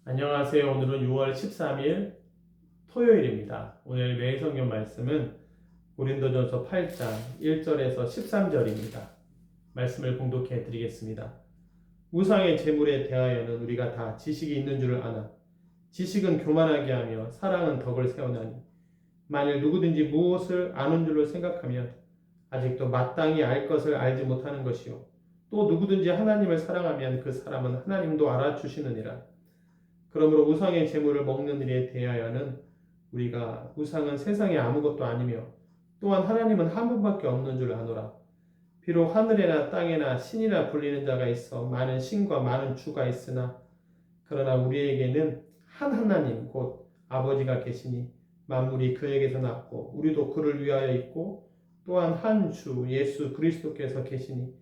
안녕하세요. 오늘은 6월 13일 토요일입니다. 오늘 매일 성경 말씀은 고린도전서 8장 1절에서 13절입니다. 말씀을 봉독해 드리겠습니다. 우상의 제물에 대하여는 우리가 다 지식이 있는 줄을 아나 지식은 교만하게 하며 사랑은 덕을 세우나니 만일 누구든지 무엇을 아는 줄로 생각하면 아직도 마땅히 알 것을 알지 못하는 것이요 또 누구든지 하나님을 사랑하면 그 사람은 하나님도 알아주시느니라. 그러므로 우상의 제물을 먹는 일에 대하여는 우리가 우상은 세상에 아무것도 아니며 또한 하나님은 한 분밖에 없는 줄 아노라. 비록 하늘에나 땅에나 신이라 불리는 자가 있어 많은 신과 많은 주가 있으나 그러나 우리에게는 한 하나님 곧 아버지가 계시니 만물이 그에게서 났고 우리도 그를 위하여 있고 또한 한 주 예수 그리스도께서 계시니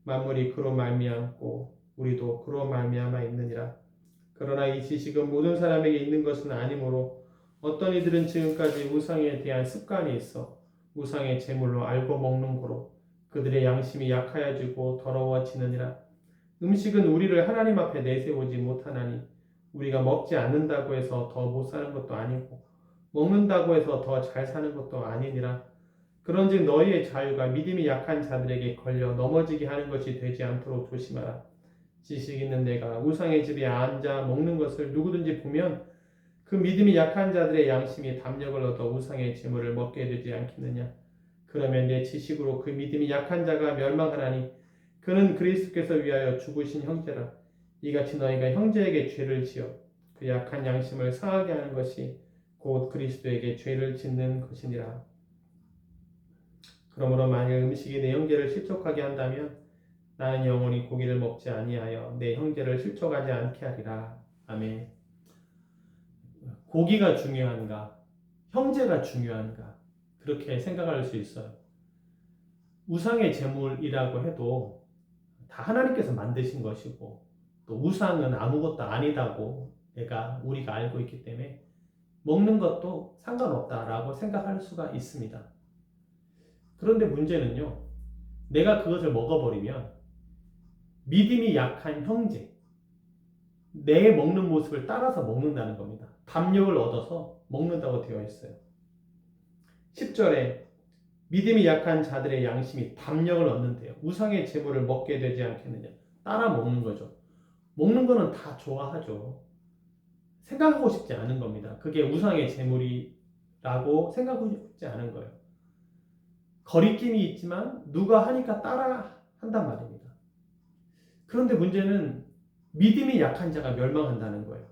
만물이 그로 말미암고 우리도 그로 말미암아 있느니라. 그러나 이 지식은 모든 사람에게 있는 것은 아니므로 어떤 이들은 지금까지 우상에 대한 습관이 있어 우상의 제물로 알고 먹는 고로 그들의 양심이 약하여지고 더러워지느니라. 음식은 우리를 하나님 앞에 내세우지 못하나니 우리가 먹지 않는다고 해서 더 못 사는 것도 아니고 먹는다고 해서 더 잘 사는 것도 아니니라. 그런즉 너희의 자유가 믿음이 약한 자들에게 걸려 넘어지게 하는 것이 되지 않도록 조심하라. 지식 있는 내가 우상의 집에 앉아 먹는 것을 누구든지 보면 그 믿음이 약한 자들의 양심이 담력을 얻어 우상의 제물을 먹게 되지 않겠느냐. 그러면 내 지식으로 그 믿음이 약한 자가 멸망하나니 그는 그리스도께서 위하여 죽으신 형제라. 이같이 너희가 형제에게 죄를 지어 그 약한 양심을 상하게 하는 것이 곧 그리스도에게 죄를 짓는 것이니라. 그러므로 만일 음식이 내 형제를 실족하게 한다면 나는 영원히 고기를 먹지 아니하여 내 형제를 실족하지 않게 하리라. 아멘. 고기가 중요한가? 형제가 중요한가? 그렇게 생각할 수 있어요. 우상의 제물이라고 해도 다 하나님께서 만드신 것이고 또 우상은 아무것도 아니다고 우리가 알고 있기 때문에 먹는 것도 상관없다라고 생각할 수가 있습니다. 그런데 문제는요. 내가 그것을 먹어버리면 믿음이 약한 형제, 내 먹는 모습을 따라서 먹는다는 겁니다. 담력을 얻어서 먹는다고 되어 있어요. 10절에 믿음이 약한 자들의 양심이 담력을 얻는데요. 우상의 제물을 먹게 되지 않겠느냐. 따라 먹는 거죠. 먹는 거는 다 좋아하죠. 생각하고 싶지 않은 겁니다. 그게 우상의 제물이라고 생각하고 싶지 않은 거예요. 거리낌이 있지만 누가 하니까 따라 한단 말입니다. 그런데 문제는 믿음이 약한 자가 멸망한다는 거예요.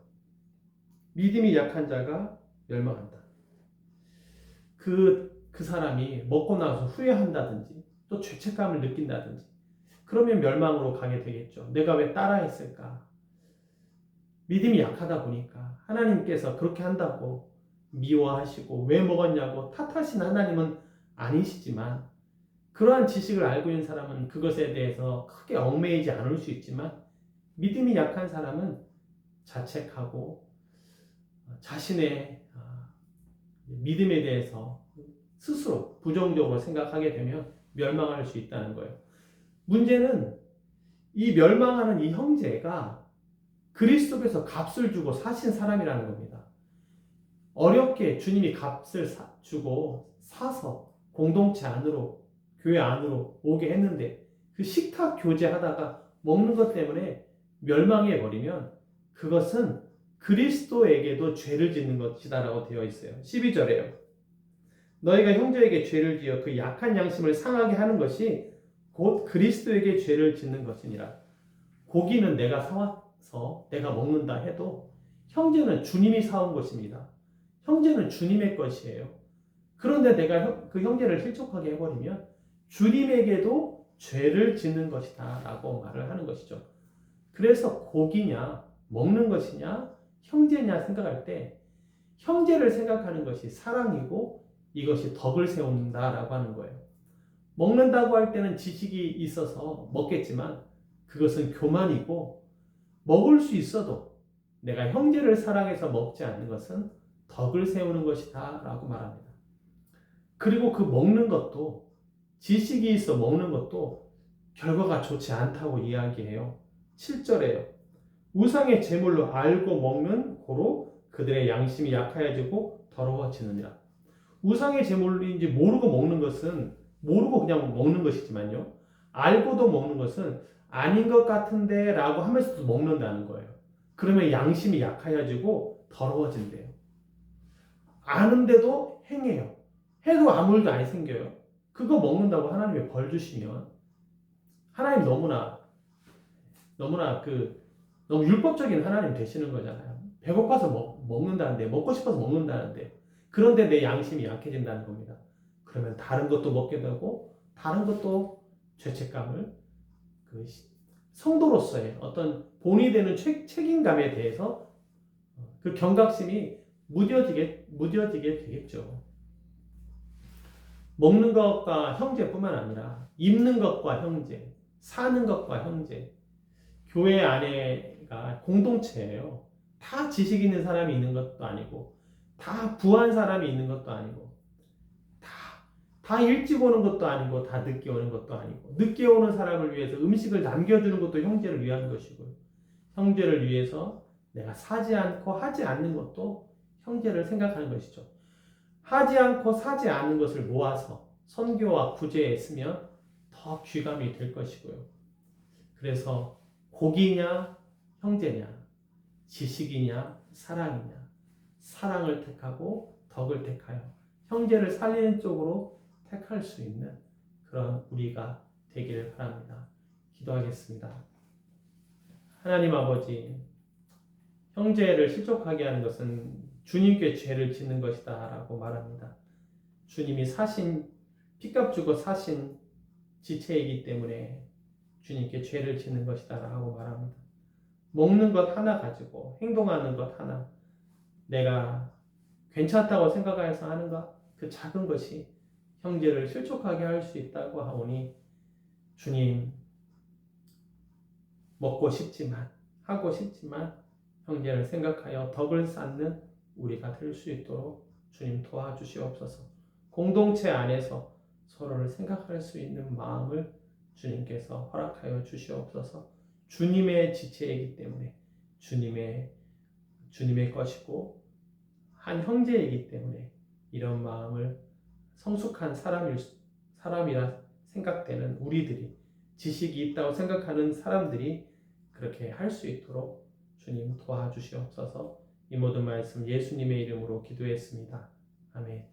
믿음이 약한 자가 멸망한다. 그 사람이 먹고 나서 후회한다든지 또 죄책감을 느낀다든지 그러면 멸망으로 가게 되겠죠. 내가 왜 따라했을까? 믿음이 약하다 보니까 하나님께서 그렇게 한다고 미워하시고 왜 먹었냐고 탓하신 하나님은 아니시지만 그러한 지식을 알고 있는 사람은 그것에 대해서 크게 얽매이지 않을 수 있지만 믿음이 약한 사람은 자책하고 자신의 믿음에 대해서 스스로 부정적으로 생각하게 되면 멸망할 수 있다는 거예요. 문제는 이 멸망하는 이 형제가 그리스도께서 값을 주고 사신 사람이라는 겁니다. 어렵게 주님이 값을 주고 사서 공동체 안으로 교회 안으로 오게 했는데 그 식탁 교제하다가 먹는 것 때문에 멸망해 버리면 그것은 그리스도에게도 죄를 짓는 것이다라고 되어 있어요. 12절에요. 너희가 형제에게 죄를 지어 그 약한 양심을 상하게 하는 것이 곧 그리스도에게 죄를 짓는 것이니라. 고기는 내가 사와서 내가 먹는다 해도 형제는 주님이 사온 것입니다. 형제는 주님의 것이에요. 그런데 내가 그 형제를 실족하게 해버리면 주님에게도 죄를 짓는 것이다 라고 말을 하는 것이죠. 그래서 고기냐 먹는 것이냐 형제냐 생각할 때 형제를 생각하는 것이 사랑이고 이것이 덕을 세운다라고 하는 거예요. 먹는다고 할 때는 지식이 있어서 먹겠지만 그것은 교만이고 먹을 수 있어도 내가 형제를 사랑해서 먹지 않는 것은 덕을 세우는 것이다 라고 말합니다. 그리고 그 먹는 것도 지식이 있어 먹는 것도 결과가 좋지 않다고 이야기해요. 7절에요. 우상의 제물로 알고 먹는 고로 그들의 양심이 약하여지고 더러워지느니라. 우상의 제물인지 모르고 먹는 것은 모르고 그냥 먹는 것이지만요. 알고도 먹는 것은 아닌 것 같은데 라고 하면서도 먹는다는 거예요. 그러면 양심이 약하여지고 더러워진대요. 아는데도 행해요. 해도 아무 일도 안 생겨요. 그거 먹는다고 하나님이 벌 주시면 하나님 너무나 너무 율법적인 하나님 되시는 거잖아요. 배고파서 먹는다는데, 먹고 싶어서 먹는다는데, 그런데 내 양심이 약해진다는 겁니다. 그러면 다른 것도 먹게 되고, 다른 것도 죄책감을, 그 성도로서의 어떤 본이 되는 책임감에 대해서 그 경각심이 무뎌지게 되겠죠. 먹는 것과 형제뿐만 아니라 입는 것과 형제, 사는 것과 형제, 교회 안에가 공동체예요. 다 지식 있는 사람이 있는 것도 아니고, 다 부한 사람이 있는 것도 아니고, 다 일찍 오는 것도 아니고, 다 늦게 오는 것도 아니고, 늦게 오는 사람을 위해서 음식을 남겨주는 것도 형제를 위한 것이고요. 형제를 위해서 내가 사지 않고 하지 않는 것도 형제를 생각하는 것이죠. 하지 않고 사지 않는 것을 모아서 선교와 구제에 쓰면 더 귀감이 될 것이고요. 그래서 고기냐 형제냐, 지식이냐 사랑이냐, 사랑을 택하고 덕을 택하여 형제를 살리는 쪽으로 택할 수 있는 그런 우리가 되기를 바랍니다. 기도하겠습니다. 하나님 아버지, 형제를 실족하게 하는 것은 주님께 죄를 짓는 것이다 라고 말합니다. 주님이 피값 주고 사신 지체이기 때문에 주님께 죄를 짓는 것이다 라고 말합니다. 먹는 것 하나 가지고 행동하는 것 하나, 내가 괜찮다고 생각해서 하는 것, 그 작은 것이 형제를 실족하게 할 수 있다고 하오니 주님, 먹고 싶지만 하고 싶지만 형제를 생각하여 덕을 쌓는 우리가 될 수 있도록 주님 도와주시옵소서. 공동체 안에서 서로를 생각할 수 있는 마음을 주님께서 허락하여 주시옵소서. 주님의 지체이기 때문에 주님의 것이고 한 형제이기 때문에 이런 마음을 성숙한 사람이라 생각되는 우리들이, 지식이 있다고 생각하는 사람들이 그렇게 할 수 있도록 주님 도와주시옵소서. 이 모든 말씀 예수님의 이름으로 기도했습니다. 아멘.